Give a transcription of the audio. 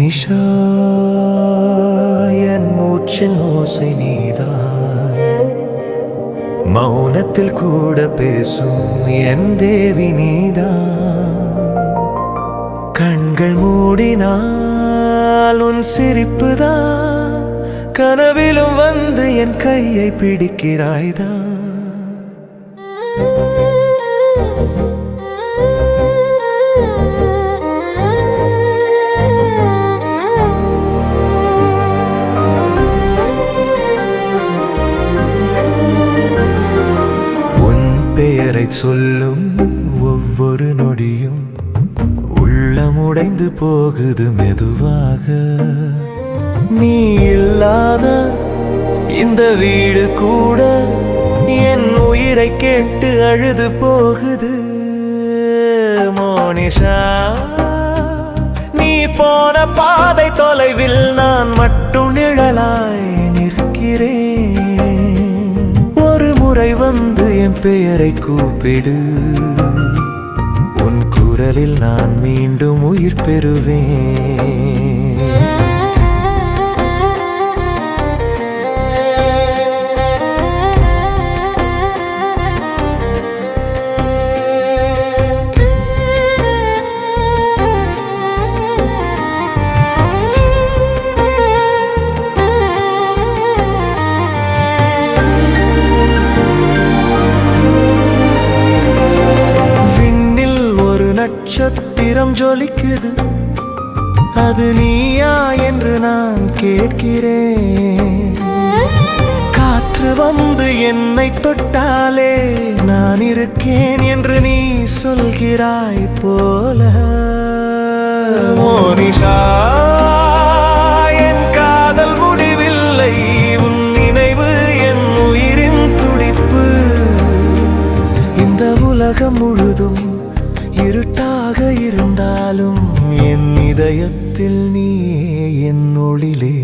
மோனிஷா, என் மூச்சின் ஓசை நீதான், மௌனத்தில் கூட பேசும் என் தேவி நீதான். கண்கள் மூடினால் உன் சிரிப்புதான், கனவிலும் வந்து என் கையை பிடிக்கிறாய்தான். பெயரை சொல்லும் ஒவ்வொரு நொடியும் உள்ளமுடைந்து போகுது மெதுவாக. நீ இல்லாத இந்த வீடு கூட என் உயிரை கேட்டு அழுது போகுது. மோனிஷா, நீ போன பாதை தொலைவில் நான் மட்டும் நிழலாய் நிற்கிறேன். ஒரு முறை வந்து என் பெயரை கூப்பிடு, உன் குரலில் நான் மீண்டும் உயிர் பெறுவேன். நட்சத்திரம் ஜொலிக்குது, அது நீயா என்று நான் கேட்கிறேன். காற்று வந்து என்னை தொட்டாலே நான் இருக்கேன் என்று நீ சொல்கிறாய் போல. மோனிஷா, என் காதல் முடிவில்லை, உன் நினைவு என் உயிரின் துடிப்பு. இந்த உலகம் முழுதும் இருட்டாக இருந்தாலும் என் இதயத்தில் நீ என் ஒளிலே.